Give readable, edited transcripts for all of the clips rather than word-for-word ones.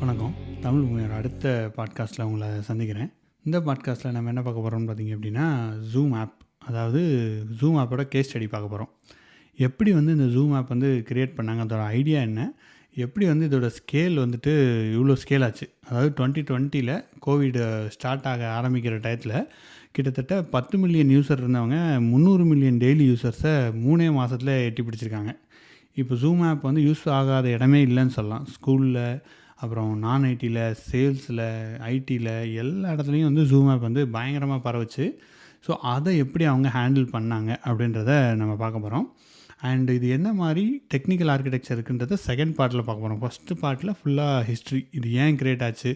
வணக்கம். தமிழ் பூமியோட அடுத்த பாட்காஸ்ட்டில் உங்களை சந்திக்கிறேன். இந்த பாட்காஸ்ட்டில் நம்ம என்ன பார்க்க போகிறோம்னு பார்த்திங்க அப்படின்னா, ஜூம் ஆப். அதாவது ஜூம் ஆப்போட கேஸ் ஸ்டடி பார்க்க போகிறோம். எப்படி இந்த ஜூம் ஆப் கிரியேட் பண்ணாங்க, அதோட ஐடியா என்ன, எப்படி இதோட ஸ்கேல் இவ்வளோ ஸ்கேல் ஆச்சு. அதாவது 2020 கோவிட் ஸ்டார்ட் ஆக ஆரம்பிக்கிற டயத்தில் கிட்டத்தட்ட 10 மில்லியன் யூசர் இருந்தவங்க 300 மில்லியன் டெய்லி யூசர்ஸை 3 மாதத்தில் எட்டி பிடிச்சிருக்காங்க. இப்போ ஜூம் ஆப் யூஸ் ஆகாத இடமே இல்லைன்னு சொல்லலாம். ஸ்கூலில், அப்புறம் நான் ஐடியில், சேல்ஸில், ஐடியில் எல்லா இடத்துலையும் ஜூம் ஆப் பயங்கரமாக பரவுச்சு. ஸோ அதை எப்படி அவங்க ஹேண்டில் பண்ணாங்க அப்படின்றத நம்ம பார்க்க போகிறோம். அண்ட் இது என்ன மாதிரி டெக்னிக்கல் ஆர்கிடெக்சர் இருக்குன்றத செகண்ட் பார்ட்டில் பார்க்க போகிறோம். ஃபஸ்ட்டு பார்ட்டில் ஃபுல்லாக ஹிஸ்ட்ரி, இது ஏன் கிரியேட் ஆச்சு,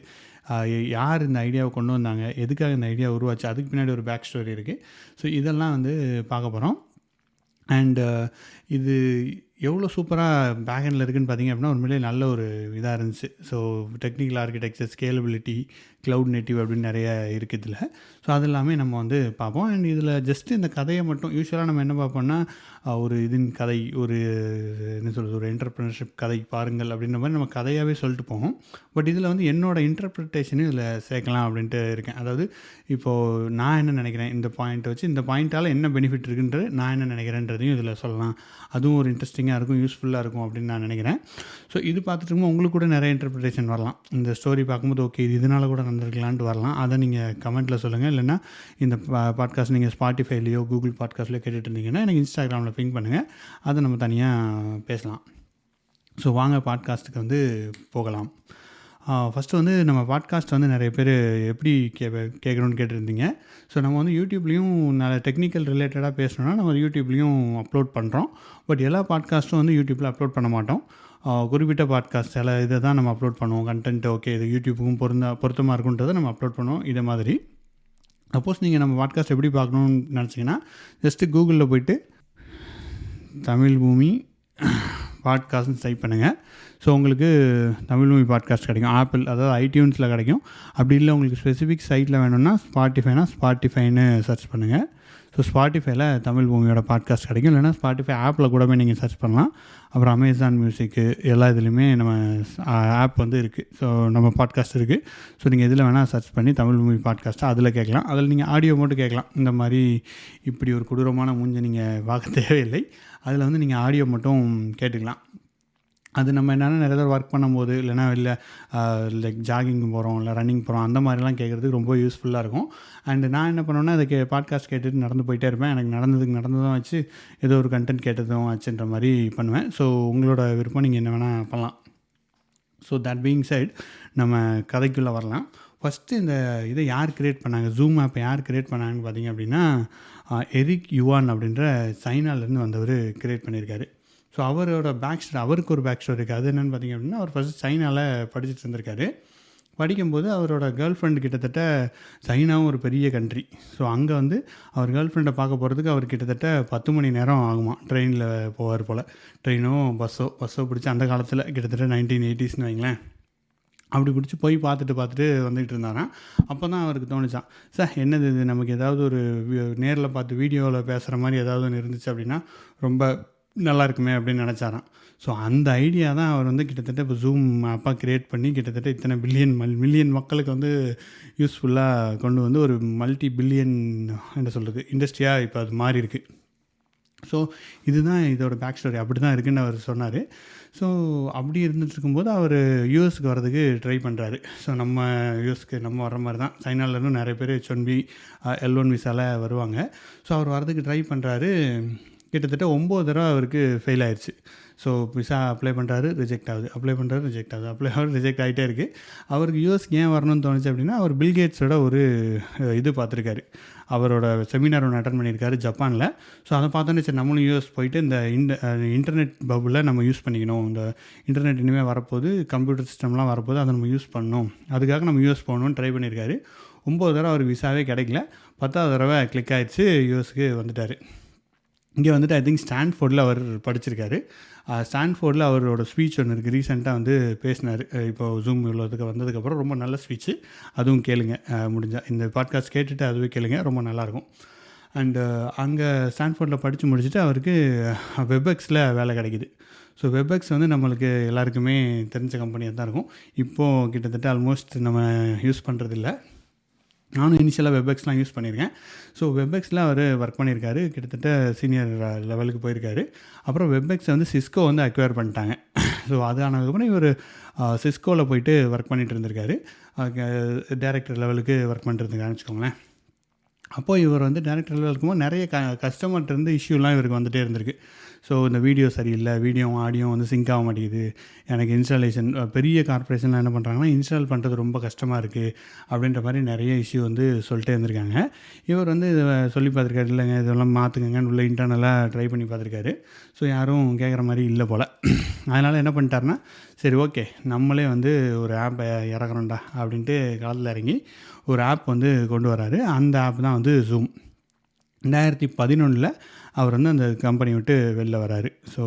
யார் இந்த ஐடியாவை கொண்டு வந்தாங்க, எதுக்காக இந்த ஐடியா உருவாச்சு, அதுக்கு பின்னாடி ஒரு பேக் ஸ்டோரி இருக்குது. ஸோ இதெல்லாம் பார்க்க போகிறோம். அண்டு இது எவ்வளோ சூப்பராக பேக்ஹெண்டில் இருக்குதுன்னு பார்த்திங்க அப்படின்னா உண்மையிலே நல்ல ஒரு இதாக இருந்துச்சு. So technical architecture, scalability, cloud native அப்படின்னு நிறைய இருக்குது இதில். ஸோ அது எல்லாமே நம்ம பார்ப்போம். அண்ட் இதில் ஜஸ்ட்டு இந்த கதையை மட்டும் யூஸ்வலாக நம்ம என்ன பார்ப்போம்னா, ஒரு இதன் கதை, ஒரு என்ன சொல்கிறது, ஒரு என்டர்ப்ரனர்ஷிப் கதை பாருங்கள் அப்படின்ற மாதிரி நம்ம கதையாகவே சொல்லிட்டு போவோம். பட் இதில் என்னோடய இன்டர்ப்ரிட்டேஷனும் இதில் சேர்க்கலாம் அப்படின்ட்டு இருக்கேன். அதாவது இப்போது நான் என்ன நினைக்கிறேன், இந்த பாயிண்ட்டை வச்சு இந்த பாயிண்ட்டால் என்ன பெனிஃபிட் இருக்குன்றது நான் என்ன நினைக்கிறேன்றதையும் இதில் சொல்லலாம். அதுவும் ஒரு இன்ட்ரெஸ்டிங்காக இருக்கும், யூஸ்ஃபுல்லாக இருக்கும் அப்படின்னு நான் நினைக்கிறேன். ஸோ இது பார்த்துட்டு உங்களுக்கு கூட நிறைய இன்டர்ப்ரிட்டேஷன் வரலாம். இந்த ஸ்டோரி பார்க்கும்போது ஓகே இது இதனால் கூட நடந்திருக்கலான்ட்டு வரலாம். அதை நீங்கள் கமெண்ட்டில் சொல்லுங்கள். இல்லைனா இந்த பாட்காஸ்ட் நீங்கள் ஸ்பாட்டிஃபைலையோ கூகுள் பாட்காஸ்ட்லையோ கேட்டுட்டு இருந்தீங்கன்னா எனக்கு இன்ஸ்டாகிராமில் பிங் பண்ணுங்கள். அதை நம்ம தனியாக பேசலாம். ஸோ வாங்க பாட்காஸ்ட்டுக்கு போகலாம். ஃபஸ்ட்டு நம்ம பாட்காஸ்ட் நிறைய பேர் எப்படி கேட்கணுன்னு கேட்டிருந்தீங்க. ஸோ நம்ம யூடியூப்லேயும் நல்ல டெக்னிக்கல் ரிலேட்டடாக பேசணுன்னா நம்ம யூடியூப்லேயும் அப்லோட் பண்ணுறோம். பட் எல்லா பாட்காஸ்ட்டும் யூடியூப்பில் அப்லோட் பண்ண மாட்டோம். குறிப்பிட்ட பாட்காஸ்ட் சில இதை தான் நம்ம அப்லோட் பண்ணுவோம். கண்டென்ட் ஓகே இது யூடியூப்புக்கும் பொருத்தமாக இருக்குன்றதை நம்ம அப்லோட் பண்ணுவோம். இதை மாதிரி சப்போஸ் நீங்கள் நம்ம பாட்காஸ்ட் எப்படி பார்க்கணுன்னு நினச்சிங்கன்னா ஜஸ்ட்டு கூகுளில் போய்ட்டு தமிழ் பூமி பாட்காஸ்ட்னு டைப் பண்ணுங்கள். ஸோ உங்களுக்கு தமிழ் மூவி பாட்காஸ்ட் கிடைக்கும். ஆப்பிள், அதாவது ஐடியூன்ஸில் கிடைக்கும். அப்படி இல்லை உங்களுக்கு ஸ்பெசிஃபிக் சைட்டில் வேணும்னா ஸ்பாட்டிஃபைன்னு சர்ச் பண்ணுங்கள். ஸோ ஸ்பாட்டிஃபைல தமிழ் பூமியோட பாட்காஸ்ட் கிடைக்கும். இல்லைனா ஸ்பாட்டிஃபை ஆப்பில் கூட போய் நீங்கள் சர்ச் பண்ணலாம். அப்புறம் அமேசான் மியூசிக்கு எல்லா இதுலேயுமே நம்ம ஆப் இருக்குது. ஸோ நம்ம பாட்காஸ்ட் இருக்குது. ஸோ நீங்கள் இதில் வேணால் சர்ச் பண்ணி தமிழ் மூவி பாட்காஸ்ட்டை அதில் கேட்கலாம். அதில் நீங்கள் ஆடியோ மட்டும் கேட்கலாம். இந்த மாதிரி இப்படி ஒரு கொடூரமான மூஞ்சை நீங்கள் பார்க்க தேவையில்லை. அதில் நீங்கள் ஆடியோ மட்டும் கேட்டுக்கலாம். அது நம்ம என்னென்னா நிறைய பேர் ஒர்க் பண்ணும்போது, இல்லைனா இல்லை லைக் ஜாகிங் போகிறோம், இல்லை ரன்னிங் போகிறோம், அந்த மாதிரிலாம் கேட்குறதுக்கு ரொம்ப யூஸ்ஃபுல்லாக இருக்கும். அண்டு நான் என்ன பண்ணுவேன்னா அதை பாட்காஸ்ட் கேட்டுட்டு நடந்து போயிட்டே இருப்பேன். எனக்கு நடந்ததும் வச்சு ஏதோ ஒரு கண்டென்ட் கேட்டதும் வச்சுன்ற மாதிரி பண்ணுவேன். ஸோ உங்களோட விருப்பம், நீங்கள் என்ன வேணால் பண்ணலாம். ஸோ தட் பீயிங் சைட் நம்ம கதைக்குள்ளே வரலாம். ஃபஸ்ட்டு இந்த இதை யார் க்ரியேட் பண்ணாங்க, ஜூம் ஆப்பை யார் க்ரியேட் பண்ணாங்கன்னு பார்த்திங்க அப்படின்னா எரிக் யுவான் அப்படின்ற சைனாலேருந்து வந்தவர் க்ரியேட் பண்ணியிருக்காரு. ஸோ அவரோட அவருக்கு ஒரு பேக் ஸ்டோரி இருக்குது. அது என்னென்னு பார்த்திங்க அப்படின்னா அவர் ஃபஸ்ட்டு சைனாவில் படிச்சுட்டு இருந்திருக்காரு. படிக்கும்போது அவரோட கேர்ள் ஃப்ரெண்டு கிட்டத்தட்ட, சைனாவும் ஒரு பெரிய கண்ட்ரி. ஸோ அங்கே அவர் கேர்ள் ஃப்ரெண்டை பார்க்க போகிறதுக்கு அவர் கிட்டத்தட்ட 10 மணி நேரம் ஆகுமா. ட்ரெயினில் போவார் போல். ட்ரெயினோ பஸ்ஸோ பிடிச்சி, அந்த காலத்தில் கிட்டத்தட்ட 1980s வைங்களேன், அப்படி பிடிச்சி போய் பார்த்துட்டு வந்துகிட்டு இருந்தாராம். அப்போ தான் அவருக்கு தோணுச்சான், சார் என்னது இது, நமக்கு ஏதாவது ஒரு நேரில் பார்த்து வீடியோவில் பேசுகிற மாதிரி ஏதாவது ஒன்று இருந்துச்சு அப்படின்னா ரொம்ப நல்லா இருக்குமே அப்படின்னு நினச்சாராம். ஸோ அந்த ஐடியா தான் அவர் கிட்டத்தட்ட இப்போ ஜூம் ஆப்பாக க்ரியேட் பண்ணி கிட்டத்தட்ட இத்தனை மில்லியன் மக்களுக்கு யூஸ்ஃபுல்லாக கொண்டு ஒரு மல்டி பில்லியன் என்ன சொல்கிறது இண்டஸ்ட்ரியாக இப்போ அது மாறி இருக்குது. ஸோ இதுதான் இதோட பேக் ஸ்டோரி. அப்படி தான் இருக்குதுன்னு அவர் சொன்னார். ஸோ அப்படி இருந்துட்டு இருக்கும்போது அவர் யூஎஸ்க்கு வர்றதுக்கு ட்ரை பண்ணுறாரு. ஸோ நம்ம யூஎஸ்க்கு நம்ம வர்ற மாதிரி தான் சைனாவிலேருந்து நிறைய பேர் H1B L1 விசாவில் வருவாங்க. ஸோ அவர் வர்றதுக்கு ட்ரை பண்ணுறாரு. கிட்டத்தட்ட 9 தடவை அவருக்கு ஃபெயில் ஆயிடுச்சு. ஸோ விசா அப்ளை பண்ணுறாரு, ரிஜெக்ட் ஆகுது, ரிஜெக்ட் ஆகிட்டே இருக்குது. அவருக்கு யூஎஸ்க்கு ஏன் வரணும்னு தோணுச்சு அப்படின்னா அவர் பில்கேட்ஸோட ஒரு இது பார்த்துருக்காரு. அவரோட செமினார் ஒன்று அட்டன் பண்ணியிருக்காரு ஜப்பானில். ஸோ அதை பார்த்தோன்னே சரி நம்மளும் யூஎஸ் போயிட்டு இந்த இன்டர்நெட் பபுளில் நம்ம யூஸ் பண்ணிக்கணும். இந்த இன்டர்நெட் இனிமேல் வரப்போது, கம்ப்யூட்டர் சிஸ்டம்லாம் வரப்போது, அதை நம்ம யூஸ் பண்ணணும், அதுக்காக நம்ம யூஎஸ் போகணும்னு ட்ரை பண்ணியிருக்காரு. 9 தடவை அவர் விசாவே கிடைக்கல. 10வது தடவை கிளிக் ஆகிடுச்சு, யூஎஸ்க்கு வந்துட்டார். இங்கே ஐ திங்க் ஸ்டான்ஃபோர்டில் அவர் படிச்சிருக்காரு. ஸ்டான்ஃபோர்டில் அவரோட ஸ்பீச் ஒன்று இருக்குது, ரீசெண்டாக பேசினார். இப்போ ஜூம் இவ்வளோதுக்கு வந்ததுக்கப்புறம் ரொம்ப நல்ல ஸ்பீச்சு, அதுவும் கேளுங்க முடிஞ்சால். இந்த பாட்காஸ்ட் கேட்டுட்டு அதுவே கேளுங்க, ரொம்ப நல்லாயிருக்கும். அண்டு அங்கே ஸ்டான்ஃபோர்டில் படித்து முடிச்சுட்டு அவருக்கு வெப்எக்ஸில் வேலை கிடைக்கிது. ஸோ வெப்எக்ஸ் வந்து நம்மளுக்கு எல்லாருக்குமே தெரிஞ்ச கம்பெனியாக தான் இருக்கும். இப்போது கிட்டத்தட்ட ஆல்மோஸ்ட் நம்ம யூஸ் பண்ணுறதில்ல. நானும் இனிஷியலாக வெப்எக்ஸ்லாம் யூஸ் பண்ணியிருக்கேன். ஸோ வெப்எக்ஸில் அவர் ஒர்க் பண்ணியிருக்காரு, கிட்டத்தட்ட சீனியர் லெவலுக்கு போயிருக்காரு. அப்புறம் வெப்எக்ஸை வந்து சிஸ்கோ வந்து அக்வயர் பண்ணிட்டாங்க. ஸோ அது ஆனதுக்கப்புறம் இவர் சிஸ்கோவில் போயிட்டு ஒர்க் பண்ணிகிட்டு இருந்திருக்காரு. டைரக்டர் லெவலுக்கு ஒர்க் பண்ணிட்டு இருந்திருக்காருன்னு வச்சுக்கோங்களேன். அப்போது இவர் வந்து டைரக்டர் லெவலில் இருக்கும்போது நிறைய கஸ்டமர்கிட்டருந்து இஷ்யூலாம் இவருக்கு வந்துகிட்டே இருந்திருக்கு. ஸோ இந்த வீடியோ சரியில்லை, ஆடியோ வந்து சிங்க் ஆக மாட்டேங்குது, எனக்கு இன்ஸ்டாலேஷன் பெரிய கார்ப்பரேஷன்லாம் என்ன பண்ணுறாங்கன்னா இன்ஸ்டால் பண்ணுறது ரொம்ப கஷ்டமாக இருக்குது அப்படின்ற மாதிரி நிறைய இஷ்யூ வந்து சொல்லிட்டே இருந்திருக்காங்க. இவர் வந்து இதை சொல்லி பார்த்துருக்காரு, இல்லைங்க இதெல்லாம் மாற்றுங்கன்னு உள்ள இன்டர்னலாக ட்ரை பண்ணி பார்த்துருக்காரு. ஸோ யாரும் கேட்குற மாதிரி இல்லை போல். அதனால் என்ன பண்ணிட்டாருன்னா, சரி ஓகே நம்மளே வந்து ஒரு ஆப்பை இறக்குறோண்டா அப்படின்ட்டு காலத்தில் இறங்கி ஒரு ஆப் வந்து கொண்டு வராரு. அந்த ஆப் தான் வந்து ஜூம். 2011 அவர் வந்து அந்த கம்பெனி விட்டு வெளில வராரு. ஸோ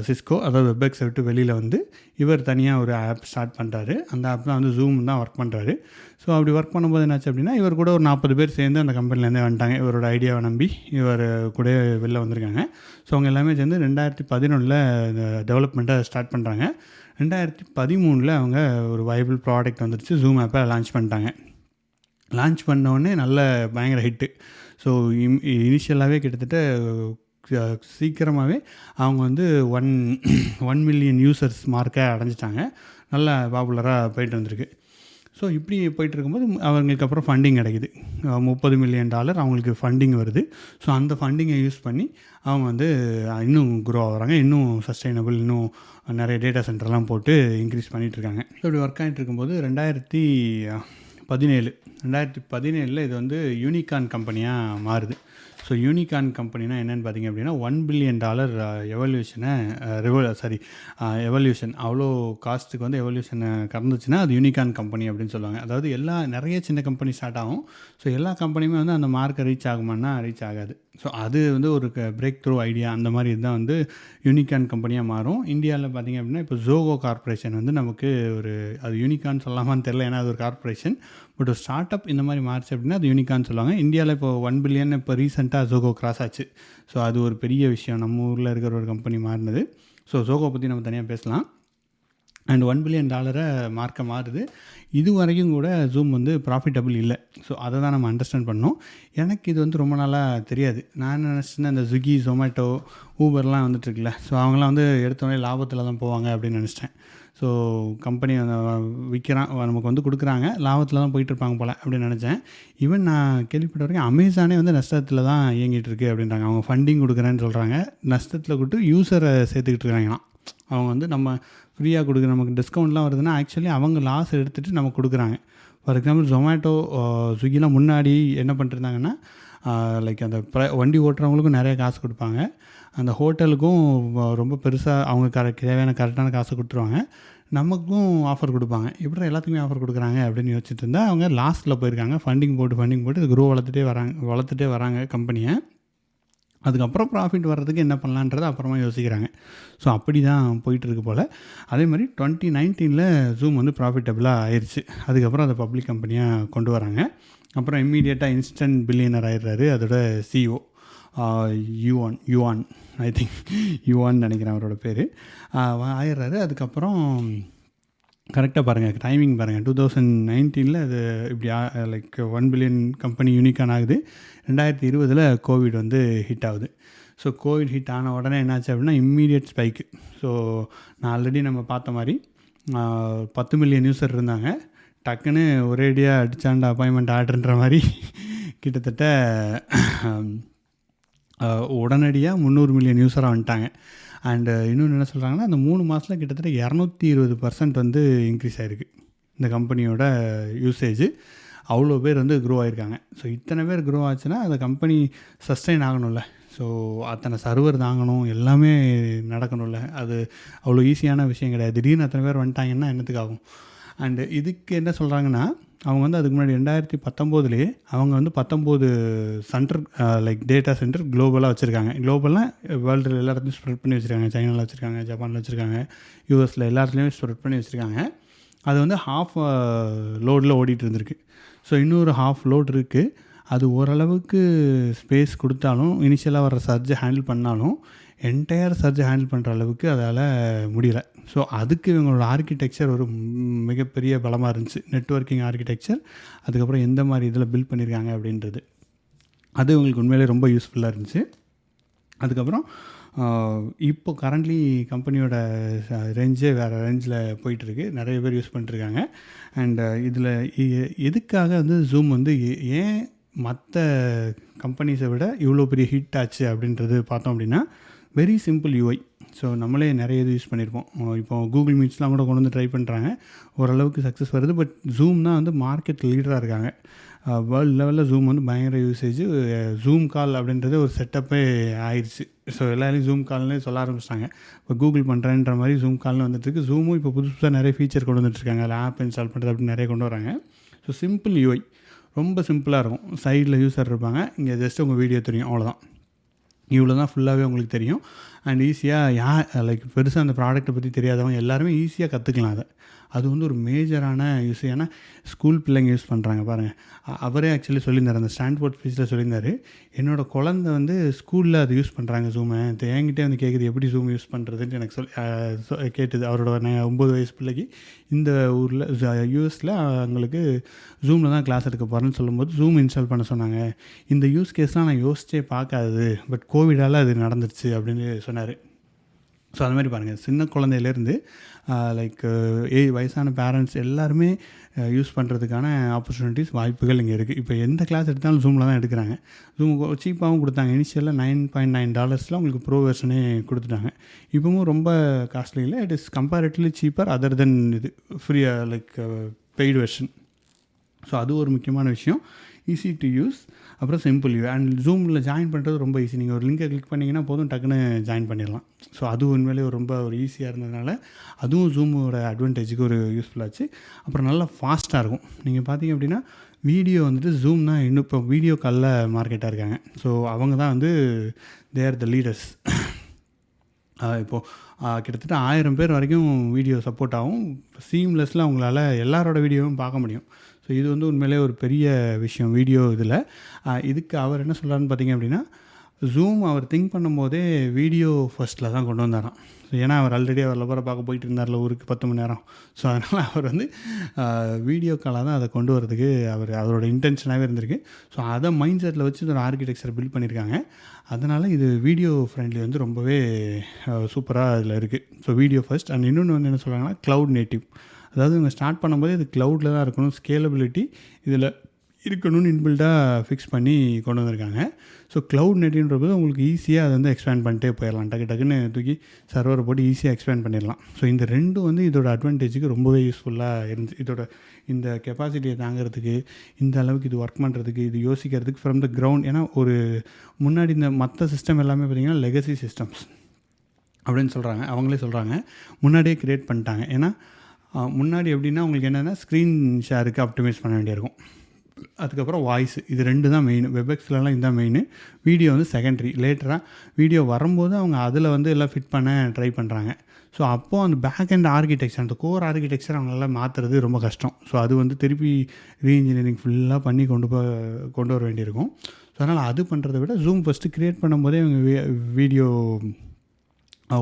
சிஸ்கோ அதாவது வெப்எக்ஸை விட்டு வெளியில் வந்து இவர் தனியாக ஒரு ஆப் ஸ்டார்ட் பண்ணுறாரு. அந்த ஆப் தான் வந்து ஜூம் தான் ஒர்க் பண்ணுறாரு. ஸோ அப்படி ஒர்க் பண்ணும்போது என்னாச்சு அப்படின்னா, இவர் கூட ஒரு 40 பேர் சேர்ந்து அந்த கம்பெனிலேருந்தே வந்துட்டாங்க. இவரோட ஐடியாவை நம்பி இவர் கூட வெளில வந்திருக்காங்க. ஸோ அவங்க எல்லாமே சேர்ந்து 2011 இந்த டெவலப்மெண்ட்டை ஸ்டார்ட் பண்ணுறாங்க. 2013 அவங்க ஒரு வைபிள் ப்ராடக்ட் வந்துடுச்சு, ஜூம் ஆப்பை லான்ச் பண்ணிட்டாங்க. லான்ச் பண்ணோடனே நல்ல பயங்கர ஹிட்டு. ஸோ இனிஷியலாகவே கிட்டத்தட்ட சீக்கிரமாகவே அவங்க வந்து 1 மில்லியன் யூசர்ஸ் மார்க்கை அடைஞ்சிட்டாங்க. நல்லா பாப்புலராக போயிட்டு வந்திருக்கு. ஸோ இப்படி போயிட்டு இருக்கும்போது அவங்களுக்கு அப்புறம் ஃபண்டிங் கிடைக்குது. $30 மில்லியன் அவங்களுக்கு ஃபண்டிங் வருது. ஸோ அந்த ஃபண்டிங்கை யூஸ் பண்ணி அவங்க வந்து இன்னும் க்ரோ ஆகிறாங்க, இன்னும் சஸ்டைனபிள், இன்னும் நிறைய டேட்டா சென்டர்லாம் போட்டு இன்க்ரீஸ் பண்ணிகிட்ருக்காங்க. ஸோ இப்படி ஒர்க் ஆகிட்டு இருக்கும்போது 2017 இது வந்து யூனிகார்ன் கம்பெனியாக மாறுது. ஸோ யூனிகார்ன் கம்பெனினா என்னென்னு பார்த்தீங்க அப்படின்னா, $1 பில்லியன் எவல்யூஷன் அவ்வளோ காஸ்ட்டுக்கு வந்து எவல்யூஷனை கடந்துச்சுன்னா அது யூனிகார்ன் கம்பெனி அப்படின்னு சொல்லுவாங்க. அதாவது நிறைய சின்ன கம்பெனி ஸ்டார்ட் ஆகும். ஸோ எல்லா கம்பெனியுமே வந்து அந்த மார்க்கை ரீச் ஆகுமான்னா ரீச் ஆகாது. ஸோ அது வந்து ஒரு பிரேக் த்ரூ ஐடியா, அந்த மாதிரி இதுதான் வந்து யூனிகார்ன் கம்பெனியாக மாறும். இந்தியாவில் பார்த்திங்க அப்படின்னா இப்போ ஜோகோ கார்ப்பரேஷன் வந்து நமக்கு அது யூனிகார்ன் சொல்லாமான்னு தெரில, ஏன்னா அது ஒரு கார்ப்பரேஷன். பட் ஒரு ஸ்டார்ட் அப் இந்த மாதிரி மாறிச்சு அப்படின்னா அது யூனிகார்ன் சொல்லுவாங்க. இந்தியாவில் இப்போ 1 பில்லியன் இப்போ ரீசெண்டாக ஜோகோ கிராஸ் ஆச்சு. ஸோ அது ஒரு பெரிய விஷயம், நம்ம ஊரில் இருக்கிற ஒரு கம்பெனி மாறினது. ஸோ ஜோகோ பற்றி நம்ம தனியாக பேசலாம். அண்ட் $1 பில்லியன் மார்க்கை மாறுது. இது வரைக்கும் கூட ஜூம் வந்து ப்ராஃபிட்டபிள் இல்லை. ஸோ அதை தான் நம்ம அண்டர்ஸ்டாண்ட் பண்ணோம். எனக்கு இது வந்து ரொம்ப நாளாக தெரியாது. நான் நினச்சிட்டேன் இந்த ஸ்விக்கி, ஜொமேட்டோ, ஊபர்லாம் வந்துட்டுருக்குல்ல, ஸோ அவங்களாம் வந்து எடுத்தோடனே லாபத்தில் தான் போவாங்க அப்படின்னு நினச்சிட்டேன். ஸோ கம்பெனி நமக்கு வந்து கொடுக்குறாங்க, லாபத்தில் தான் போயிட்டுருப்பாங்க போல் அப்படின்னு நினச்சேன். ஈவன் நான் கேள்விப்பட்ட வரைக்கும் அமேசானே வந்து நஷ்டத்தில் தான் இயங்கிட்டு இருக்கு அப்படின்றாங்க. அவங்க ஃபண்டிங் கொடுக்குறேன்னு சொல்கிறாங்க, நஷ்டத்தில் கொடுத்து யூஸரை சேர்த்துக்கிட்டு இருக்காங்களாம். அவங்க வந்து நம்ம ஃப்ரீயாக கொடுக்குற, நமக்கு டிஸ்கவுண்ட்லாம் வருதுன்னா ஆக்சுவலி அவங்க லாஸ் எடுத்துகிட்டு நமக்கு கொடுக்குறாங்க. ஃபார் எக்ஸாம்பிள் ஜொமேட்டோ, ஸ்விக்கிலாம் முன்னாடி என்ன பண்ணிருந்தாங்கன்னா, லைக் அந்த வண்டி ஓட்டுறவங்களுக்கும் நிறைய காசு கொடுப்பாங்க, அந்த ஹோட்டலுக்கும் ரொம்ப பெருசாக அவங்க தேவையான கரெக்டான காசு கொடுத்துருவாங்க, நமக்கும் ஆஃபர் கொடுப்பாங்க. இப்படி எல்லாத்துக்குமே ஆஃபர் கொடுக்குறாங்க அப்படின்னு யோசிச்சுட்டு இருந்தால் அவங்க லாஸ்ட்டில் போயிருக்காங்க. ஃபண்டிங் போட்டு இது க்ரோ வளர்த்துட்டே வராங்க கம்பெனியை. அதுக்கப்புறம் ப்ராஃபிட் வர்றதுக்கு என்ன பண்ணலான்றதை அப்புறமா யோசிக்கிறாங்க. ஸோ அப்படி தான் போயிட்டுருக்கு போல். அதே மாதிரி 2019 ஜூம் வந்து ப்ராஃபிட்டபிளாக ஆயிடுச்சு. அதுக்கப்புறம் அதை பப்ளிக் கம்பெனியாக கொண்டு வராங்க. அப்புறம் இம்மீடியட்டாக இன்ஸ்டன்ட் பில்லியனர் ஆயிடுறாரு அதோட CEO Yuan I think Yuan நினைக்கிறேன் அவரோட பேர், ஆயிடுறாரு. அதுக்கப்புறம் கரெக்டாக பாருங்கள், டைமிங் பாருங்கள், 2019 அது இப்படி லைக் 1 பில்லியன் கம்பெனி யூனிகார்ன் ஆகுது. 2020 கோவிட் வந்து ஹிட் ஆகுது. ஸோ கோவிட் ஹிட் ஆன உடனே என்னாச்சு அப்படின்னா இம்மீடியட் ஸ்பைக்கு. ஸோ நான் ஆல்ரெடி நம்ம பார்த்த மாதிரி 10 மில்லியன் யூசர் இருந்தாங்க, டக்குன்னு ஒரேடியாக அடிச்சாண்ட அப்பாயின்மெண்ட் ஆர்டர்ன்ற மாதிரி கிட்டத்தட்ட உடனடியாக 300 மில்லியன் யூஸராக வந்துட்டாங்க. அண்டு இன்னொன்று என்ன சொல்கிறாங்கன்னா, அந்த 3 மாதத்தில் கிட்டத்தட்ட 220% வந்து இன்க்ரீஸ் ஆகிருக்கு இந்த கம்பெனியோட யூசேஜ். அவ்வளோ பேர் வந்து க்ரோ ஆகிருக்காங்க. ஸோ இத்தனை பேர் க்ரோ ஆச்சுன்னா அந்த கம்பெனி சஸ்டெயின் ஆகணும்ல. ஸோ அத்தனை சர்வர் தாங்கணும், எல்லாமே நடக்கணும்ல. அது அவ்வளோ ஈஸியான விஷயம் கிடையாது. திடீர்னு அத்தனை பேர் வந்துட்டாங்கன்னா என்னத்துக்கு ஆகும். அண்டு இதுக்கு என்ன சொல்கிறாங்கன்னா, அவங்க வந்து அதுக்கு முன்னாடி 2019 அவங்க வந்து 19 சென்டர் லைக் டேட்டா சென்டர் குளோபலாக வச்சுருக்காங்க. குளோபலாக வேர்ல்டில் எல்லா இடத்துலையும் ஸ்ப்ரெட் பண்ணி வச்சுருக்காங்க. சைனாவில் வச்சுருக்காங்க, ஜப்பானில் வச்சுருக்காங்க, யூஎஸில் எல்லா இடத்துலையுமே ஸ்ப்ரெட் பண்ணி வச்சுருக்காங்க. அது வந்து ஹாஃப் லோடில் ஓடிட்டு இருந்திருக்கு. ஸோ இன்னொரு ஹாஃப் லோட் இருக்குது. அது ஓரளவுக்கு ஸ்பேஸ் கொடுத்தாலும் இனிஷியலாக வர சர்ஜை ஹேண்டில் பண்ணாலும் என்டையர் சர்ஜை ஹேண்டில் பண்ணுற அளவுக்கு அதால் முடியல. ஸோ அதுக்கு இவங்களோட ஆர்கிடெக்சர் ஒரு மிகப்பெரிய பலமாக இருந்துச்சு. நெட்வொர்க்கிங் ஆர்கிடெக்சர், அதுக்கப்புறம் எந்த மாதிரி இதில் பில்ட் பண்ணியிருக்காங்க அப்படின்றது, அது இவங்களுக்கு உண்மையிலே ரொம்ப யூஸ்ஃபுல்லாக இருந்துச்சு. அதுக்கப்புறம் இப்போ கரண்ட்லி கம்பெனியோட ரேஞ்சே வேறு ரேஞ்சில் போயிட்டுருக்கு, நிறைய பேர் யூஸ் பண்ணிட்டுருக்காங்க. அண்ட் இதில் எதுக்காக வந்து ஜூம் வந்து ஏன் மற்ற கம்பெனிஸை விட இவ்வளோ பெரிய ஹிட் ஆச்சு அப்படின்றது பார்த்தோம் அப்படின்னா, வெரி சிம்பிள் யூஐ. ஸோ நம்மளே நிறைய இது யூஸ் பண்ணியிருப்போம். இப்போ கூகுள் மீட்ஸ்லாம் கூட கொண்டு வந்து ட்ரை பண்ணுறாங்க, ஓரளவுக்கு சக்ஸஸ் வருது. பட் ஜூம் தான் வந்து மார்க்கெட் லீடராக இருக்காங்க. வேர்ல்டு லெவலில் ஜூம் வந்து பயங்கர யூசேஜ். ஜூம் கால் அப்படின்றது ஒரு செட்டப்பே ஆயிடுச்சு. ஸோ எல்லோரும் ஜூம் கால்னே சொல்ல ஆரம்பிச்சிட்டாங்க. இப்போ கூகுள் பண்ணுறேன்ற மாதிரி ஜூம் கால்னு வந்துட்டுருக்கு. ஜூமும் இப்போ புதுசாக நிறைய ஃபீச்சர் கொண்டு வந்துட்டுருக்காங்க. அதில் ஆப் இன்ஸ்டால் பண்ணுறது அப்படின்னு நிறைய கொண்டு வராங்க. ஸோ சிம்பிள் யூஐ, ரொம்ப சிம்பிளாக இருக்கும். சைடில் யூஸர் இருப்பாங்க, இங்கே ஜஸ்ட் உங்கள் வீடியோ தெரியும், அவ்வளோதான். இவ்வளோ தான் ஃபுல்லாகவே உங்களுக்கு தெரியும். அண்ட் ஈஸியாக லைக் பெருசாக அந்த ப்ராடக்ட்டை பற்றி தெரியாதவங்க எல்லாருமே ஈஸியாக கற்றுக்கலாம் அதை. அது வந்து ஒரு மேஜரான யூஸ். ஏன்னா ஸ்கூல் பிள்ளைங்க யூஸ் பண்ணுறாங்க பாருங்கள். அவரே ஆக்சுவலி சொல்லியிருந்தார், அந்த ஸ்டான்ஃபோர்ட் ஸ்பீச்சில் சொல்லியிருந்தார், என்னோடய குழந்தை வந்து ஸ்கூலில் அது யூஸ் பண்ணுறாங்க ஜூமை, என்கிட்டே வந்து கேட்குது எப்படி ஜூம் யூஸ் பண்ணுறதுன்ட்டு எனக்கு கேட்டுது. அவரோட 9 வயசு பிள்ளைக்கு இந்த ஊரில் யூஎஸில் அவங்களுக்கு ஜூமில் தான் கிளாஸ் எடுக்க போகிறேன்னு சொல்லும்போது ஜூம் இன்ஸ்டால் பண்ண சொன்னாங்க. இந்த யூஸ் கேஸ்லாம் நான் யோசிச்சே பார்க்காதது, பட் கோவிடால் அது நடந்துருச்சு அப்படின்னு சொன்னார். ஸோ அது மாதிரி பாருங்கள், சின்ன குழந்தையிலேருந்து லைக் வயசான பேரண்ட்ஸ் எல்லாருமே யூஸ் பண்ணுறதுக்கான ஆப்பர்ச்சுனிட்டிஸ், வாய்ப்புகள் இங்கே இருக்குது. இப்போ எந்த கிளாஸ் எடுத்தாலும் ஜூமில் தான் எடுக்கிறாங்க. ஜூம் சீப்பாகவும் கொடுத்தாங்க. இனிஷியலாக $9.9 உங்களுக்கு ப்ரோ வெர்ஷனே கொடுத்துட்டாங்க. இப்போவும் ரொம்ப காஸ்ட்லி இல்லை, it is comparatively cheaper other than இது ஃப்ரீயாக லைக் பெய்டு வெர்ஷன். ஸோ அது ஒரு முக்கியமான விஷயம். ஈஸி டு யூஸ், அப்புறம் சிம்பிள் யூ. அண்ட் ஜூமில் ஜாயின் பண்ணுறது ரொம்ப ஈஸி. நீங்கள் ஒரு லிங்கை கிளிக் பண்ணிங்கன்னா போதும், டக்குன்னு ஜாயின் பண்ணிடலாம். ஸோ அது உண்மையிலே ரொம்ப ஒரு ஈஸியாக இருந்ததுனால அதுவும் ஜூமோட அட்வான்டேஜுக்கு ஒரு யூஸ்ஃபுல்லாச்சு. அப்புறம் நல்லா ஃபாஸ்ட்டாக இருக்கும். நீங்கள் பார்த்தீங்க அப்படின்னா வீடியோ வந்துட்டு ஜூம் தான் இன்னும் இப்போ வீடியோ காலில் மார்க்கெட்டாக இருக்காங்க. ஸோ அவங்க தான் வந்து தே ஆர் த லீடர்ஸ். இப்போது கிட்டத்தட்ட 1000 பேர் வரைக்கும் வீடியோ சப்போர்ட் ஆகும். சீம்லெஸ்ஸில் அவங்களால எல்லாரோட வீடியோவும் பார்க்க முடியும். ஸோ இது வந்து உண்மையிலே ஒரு பெரிய விஷயம் வீடியோ இதில். இதுக்கு அவர் என்ன சொல்கிறாருன்னு பார்த்தீங்க அப்படின்னா, ஜூம் அவர் திங்க் பண்ணும்போதே வீடியோ ஃபர்ஸ்ட்டில் தான் கொண்டு வந்தாராம். ஸோ ஏன்னா அவர் ஆல்ரெடி அவர் லவரை பார்க்க போயிட்டு இருந்தார்ல ஊருக்கு 10 மணி நேரம். ஸோ அதனால் அவர் வந்து வீடியோ காலாக தான் அதை கொண்டு வரதுக்கு அவரோட இன்டென்ஷனாகவே இருந்திருக்கு. ஸோ அதை மைண்ட் செட்டில் வச்சு ஒரு ஆர்கிடெக்சரை பில்ட் பண்ணியிருக்காங்க. அதனால் இது வீடியோ ஃப்ரெண்ட்லி வந்து ரொம்பவே சூப்பராக இதில் இருக்குது. So video first. அண்ட் இன்னொன்று வந்து என்ன சொல்கிறாங்கன்னா க்ளவுட் நேட்டிவ். அதாவது இவங்க ஸ்டார்ட் பண்ணும்போது இது க்ளவுடில் தான் இருக்கணும், ஸ்கேலபிலிட்டி இதில் இருக்கணும்னு இன்பில்டாக ஃபிக்ஸ் பண்ணி கொண்டு வந்திருக்காங்க. ஸோ க்ளவுட் நெட்டுன்றது உங்களுக்கு ஈஸியாக அதை வந்து எக்ஸ்பேண்ட் பண்ணிட்டே போயிடலாம். டக்குன்னு தூக்கி சர்வரை போட்டு ஈஸியாக எக்ஸ்பேண்ட் பண்ணிடலாம். ஸோ இந்த ரெண்டும் வந்து இதோட அட்வான்டேஜுக்கு ரொம்பவே யூஸ்ஃபுல்லாக இருந்துச்சு. இதோட இந்த கெப்பாசிட்டியை தாங்கிறதுக்கு, இந்த அளவுக்கு இது ஒர்க் பண்ணுறதுக்கு, இது யோசிக்கிறதுக்கு ஃப்ரம் த கிரவுண்ட். ஏன்னா ஒரு முன்னாடி இந்த மற்ற சிஸ்டம் எல்லாமே பார்த்திங்கன்னா லெகசி சிஸ்டம்ஸ் அப்படின்னு சொல்கிறாங்க, அவங்களே சொல்கிறாங்க. முன்னாடியே க்ரியேட் பண்ணிட்டாங்க. ஏன்னா முன்னாடி எப்படின்னா உங்களுக்கு என்னென்னா ஸ்க்ரீன் ஷேருக்கு ஆப்டிமைஸ் பண்ண வேண்டியிருக்கும். அதுக்கப்புறம் வாய்ஸ், இது 2 தான் மெயின். வெப்எக்ஸ்லலாம் இதுதான் மெயின். வீடியோ வந்து செகண்டரி. லேட்டராக வீடியோ வரும்போது அவங்க அதில் வந்து எல்லாம் ஃபிட் பண்ண ட்ரை பண்ணுறாங்க. ஸோ அப்போது அந்த பேக் அண்ட் ஆர்கிடெக்சர், அந்த கோர் ஆர்கிடெக்சர் அவங்களால மாற்றுறது ரொம்ப கஷ்டம். ஸோ அது வந்து திருப்பி ரீஇன்ஜினியரிங் ஃபுல்லாக பண்ணி கொண்டு வர வேண்டியிருக்கும். ஸோ அதனால் அது பண்ணுறதை விட ஜூம் ஃபஸ்ட்டு க்ரியேட் பண்ணும்போதே அவங்க வீடியோ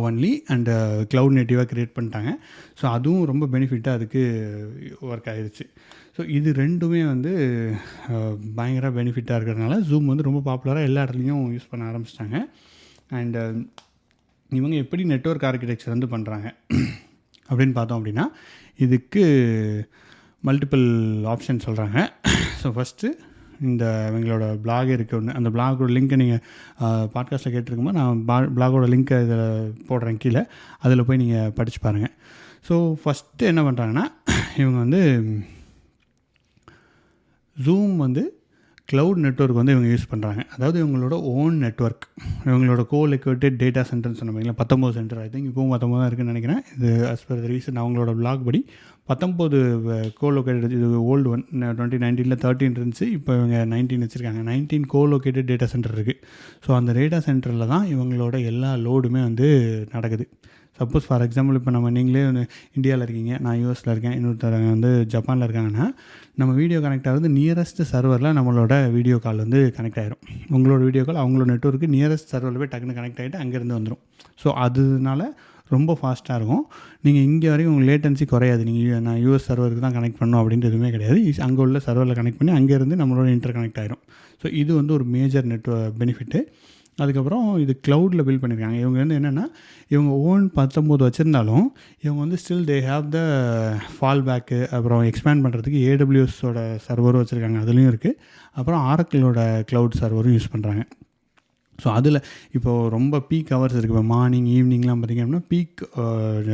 ஒன்லி அண்டு க்ளவுட் நேட்டிவாக க்ரியேட் பண்ணிட்டாங்க. ஸோ அதுவும் ரொம்ப பெனிஃபிட்டாக அதுக்கு ஒர்க் ஆகிடுச்சு. ஸோ இது ரெண்டுமே வந்து பயங்கர பெனிஃபிட்டாக இருக்கிறதுனால ஜூம் வந்து ரொம்ப பாப்புலராக எல்லா இடத்துலையும் யூஸ் பண்ண ஆரம்பிச்சிட்டாங்க. அண்டு இவங்க எப்படி நெட்வொர்க் ஆர்கிடெக்சர் வந்து பண்ணுறாங்க அப்படின்னு பார்த்தோம் அப்படின்னா, இதுக்கு மல்டிபிள் ஆப்ஷன் சொல்கிறாங்க. ஸோ ஃபஸ்ட்டு இந்த இவங்களோட பிளாக் இருக்குது ஒன்று. அந்த பிளாகோட லிங்க்கை நீங்கள் பாட்காஸ்ட்டில் கேட்டிருக்கும்போது நான் பிளாகோட லிங்க்கை இதில் போடுறேன் கீழே, அதில் போய் நீங்கள் படித்து பாருங்கள். ஸோ ஃபஸ்ட்டு என்ன பண்ணுறாங்கன்னா, இவங்க வந்து ஜூம் வந்து க்ளவுட் நெட்வொர்க் வந்து இவங்க யூஸ் பண்ணுறாங்க. அதாவது இவங்களோட ஓன் நெட்வொர்க், இவங்களோட கோலொகேட்டட் டேட்டா சென்டர்னு சொன்னீங்களா, 19 சென்டர். ஐ திங்க் இப்போவும் 19 தான் இருக்குதுன்னு நினைக்கிறேன். இது அஸ் பர் த ரீசன் அவங்களோட பிளாக் படி 19 கோலொகேட்டட். இது ஓல்டு ஒன் 2019 13 இருந்துச்சு, இப்போ இவங்க 19 வச்சுருக்காங்க. 19 கோலொகேட்டட் டேட்டா சென்டர் இருக்குது. ஸோ அந்த டேட்டா சென்டரில் தான் இவங்களோட எல்லா லோடுமே வந்து நடக்குது. சப்போஸ் ஃபார் எக்ஸாம்பிள் இப்போ நீங்களே இந்தியாவில் இருக்கீங்க, நான் யூஎஸில் இருக்கேன், இன்னொருத்தர் வந்து ஜப்பானில் இருக்காங்கன்னா, நம்ம வீடியோ கனெக்ட் ஆகிறது நியரஸ்ட் சர்வரில் நம்மளோட வீடியோ கால் வந்து கனெக்ட் ஆகிரும். உங்களோட வீடியோ கால் அவங்களோட நெட்வொர்க்கு நியரஸ்ட் சர்வரில் போய் டக்குன்னு கனெக்ட் ஆகிட்டு அங்கேருந்து வந்துடும். ஸோ அதனால ரொம்ப ஃபாஸ்ட்டாக இருக்கும். நீங்கள் இங்கே வரைக்கும் உங்களுக்கு லேட்டன்சி குறையாது. நீங்கள் நான் யூஎஸ் சர்வருக்கு தான் கனெக்ட் பண்ணணும் அப்படின்ட்டு எதுவுமே கிடையாது. அங்கே உள்ள சர்வரில் கனெக்ட் பண்ணி அங்கேருந்து நம்மளோட இன்டர் கனெக்ட் ஆகிரும். ஸோ இது வந்து ஒரு மேஜர் பெனிஃபிட்டு. அதுக்கப்புறம் இது க்ளவுடில் பில்ட் பண்ணியிருக்காங்க. இவங்க வந்து என்னென்னா, இவங்க ஓன் 19 வச்சுருந்தாலும் இவங்க வந்து still they have the fallback, அப்புறம் எக்ஸ்பேண்ட் பண்ணுறதுக்கு ஏடபிள்யூஎஸோட சர்வரும் வச்சுருக்காங்க, அதுலேயும் இருக்குது. அப்புறம் ஆரக்கிளோட க்ளவுட் சர்வரும் யூஸ் பண்ணுறாங்க. ஸோ அதில் இப்போது ரொம்ப பீக் ஹவர்ஸ் இருக்குது. இப்போ மார்னிங் ஈவினிங்லாம் பார்த்திங்க அப்படின்னா பீக்